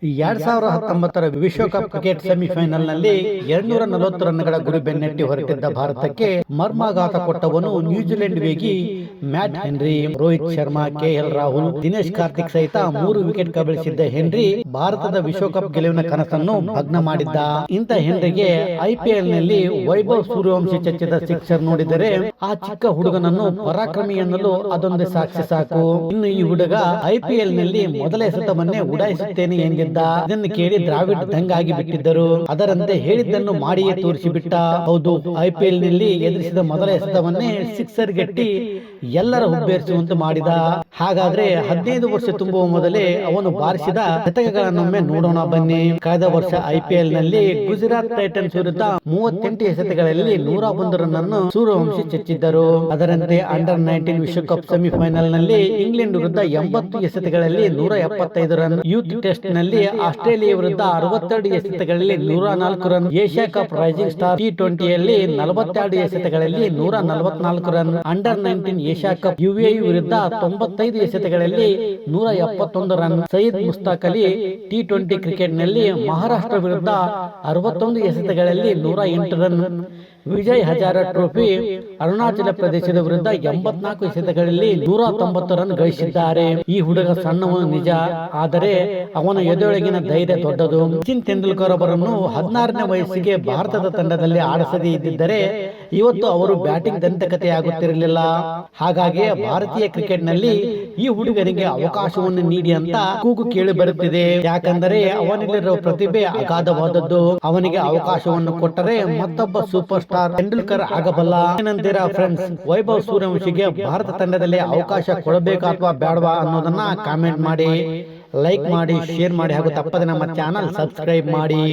2019 ವಿಶ್ವಕಪ್ ಕ್ರಿಕೆಟ್ ಸೆಮಿಫೈನಲ್ನಲ್ಲಿ 240 ರನ್ಗಳ ಗುರಿ ಬೆನ್ನಟ್ಟಿ ಹೊರಟಿದ್ದ ಭಾರತಕ್ಕೆ ಮರ್ಮಾಘಾತ ಕೊಟ್ಟವನು ನ್ಯೂಜಿಲೆಂಡ್ ವೇಗಿ Matt Henry. Rohit Sharma, KL Rahul, Dinesh Karthik ಸಹಿತ 3 ವಿಕೆಟ್ ಕಬಳಿಸಿದ್ದ ಹೆನ್ರಿ ಭಾರತದ ವಿಶ್ವಕಪ್ ಗೆಲುವಿನ ಕನಸನ್ನು ಭಗ್ನ ಮಾಡಿದ್ದ. ಇಂಥ ಹೆನ್ರಿಗೆ ಐಪಿಎಲ್ ನಲ್ಲಿ ವೈಭವ್ ಸೂರ್ಯವಂಶಿ ಚಚ್ಚಿದ ಸಿಕ್ಸರ್ ನೋಡಿದರೆ ಆ ಚಿಕ್ಕ ಹುಡುಗನನ್ನು ಪರಾಕ್ರಮಿ ಎನ್ನಲು ಅದೊಂದೇ ಸಾಕ್ಷಿ ಸಾಕು. ಇನ್ನು ಈ ಹುಡುಗ ಐಪಿಎಲ್ ನಲ್ಲಿ ಮೊದಲ ಎಸೆತವನ್ನೇ ಉಡಾಯಿಸುತ್ತೇನೆ ಎಂದಿದ್ದ. ಇದನ್ನು ಕೇಳಿ ದ್ರಾವಿಡ್ ದಂಗಾಗಿ ಬಿಟ್ಟಿದ್ದರು. ಅದರಂತೆ ಹೇಳಿದ್ದನ್ನು ಮಾಡಿಯೇ ತೋರಿಸಿಬಿಟ್ಟ. ಹೌದು, ಐಪಿಎಲ್ ನಲ್ಲಿ ಎದುರಿಸಿದ ಮೊದಲ ಎಸೆತವನ್ನೇ ಸಿಕ್ಸರ್ ಗೆಟ್ಟಿ ಎಲ್ಲರ ಹುಬ್ಬೇರಿಸುವಂತೆ ಮಾಡಿದ. ಹಾಗಾದ್ರೆ 15 ವರ್ಷ ತುಂಬುವ ಮೊದಲೇ ಅವನು ಬಾರಿಸಿದ ಶತಕಗಳನ್ನೊಮ್ಮೆ ನೋಡೋಣ ಬನ್ನಿ. ಕಳೆದ ವರ್ಷ ಐಪಿಎಲ್ ನಲ್ಲಿ ಗುಜರಾತ್ ಟೈಟನ್ಸ್ ವಿರುದ್ಧ 38 ಎಸೆತಗಳಲ್ಲಿ 101 ರನ್ ಅನ್ನು ಸೂರ್ಯವಂಶಿ ಚಚ್ಚಿದ್ದರು. ಅದರಂತೆ ಅಂಡರ್-19 ವಿಶ್ವಕಪ್ ಸೆಮಿಫೈನಲ್ ನಲ್ಲಿ ಇಂಗ್ಲೆಂಡ್ ವಿರುದ್ಧ 80 ಎಸೆತಗಳಲ್ಲಿ 175 ರನ್, ಯೂತ್ ಟೆಸ್ಟ್ ನಲ್ಲಿ ಆಸ್ಟ್ರೇಲಿಯಾ ವಿರುದ್ಧ 62 ಎಸೆತಗಳಲ್ಲಿ 104 run, Asia cup rising star T20ಯಲ್ಲಿ 42 ಎಸೆತಗಳಲ್ಲಿ 144 run, under nineteen Asia cup UAE ವಿರುದ್ಧ 95 ಎಸೆತಗಳಲ್ಲಿ 171 run, Syed Mushtaq Ali T20 cricket ನಲ್ಲಿ ಮಹಾರಾಷ್ಟ್ರ ವಿರುದ್ಧ 61 ಎಸೆತಗಳಲ್ಲಿ 108 ರನ್, ವಿಜಯ್ ಹಜಾರ ಟ್ರೋಫಿ ಅರುಣಾಚಲ ಪ್ರದೇಶದ ವಿರುದ್ಧ 84 ಎಸೆತಗಳಲ್ಲಿ 190 ರನ್ ಗಳಿಸಿದ್ದಾರೆ. ಈ ಹುಡುಗ ಸಣ್ಣವನು ನಿಜ, ಆದರೆ ಅವನ ಎದೆಯೊಳಗಿನ ಧೈರ್ಯ ದೊಡ್ಡದು. ಸಚಿನ್ ತೆಂಡೂಲ್ಕರ್ ಅವರನ್ನು 16ನೇ ವಯಸ್ಸಿಗೆ ಭಾರತದ ತಂಡದಲ್ಲಿ ಆಡಿಸದೇ ಇದ್ದಿದ್ದರೆ ಇವತ್ತು ಅವರು ಬ್ಯಾಟಿಂಗ್ ದಂತಕಥೆಯಾಗುತ್ತಿರಲಿಲ್ಲ. ಹಾಗಾಗಿ ಭಾರತೀಯ ಕ್ರಿಕೆಟ್ ನಲ್ಲಿ ಈ ಹುಡುಗನಿಗೆ ಅವಕಾಶವನ್ನು ನೀಡಿ ಅಂತ ಕೂಗು ಕೇಳಿ ಬರುತ್ತಿದೆ. ಯಾಕಂದರೆ ಅವನಲ್ಲಿರುವ ಪ್ರತಿಭೆ ಅಗಾಧವಾದದ್ದು. ಅವನಿಗೆ ಅವಕಾಶವನ್ನು ಕೊಟ್ಟರೆ ಮತ್ತೊಬ್ಬ ಸೂಪರ್ ಸ್ಟಾರ್ ತೆಂಡೂಲ್ಕರ್ ಆಗಬಲ್ಲ. ಏನಂತೀರಾ ಫ್ರೆಂಡ್ಸ್? ವೈಭವ್ ಸೂರ್ಯವಂಶಿಗೆ ಭಾರತ ತಂಡದಲ್ಲಿ ಅವಕಾಶ ಕೊಡಬೇಕಾ ಅಥವಾ ಬೇಡವಾ ಅನ್ನೋದನ್ನ ಕಾಮೆಂಟ್ ಮಾಡಿ, ಲೈಕ್ ಮಾಡಿ, ಶೇರ್ ಮಾಡಿ ಹಾಗೂ ತಪ್ಪದೆ ನಮ್ಮ ಚಾನಲ್ ಸಬ್ಸ್ಕ್ರೈಬ್ ಮಾಡಿ.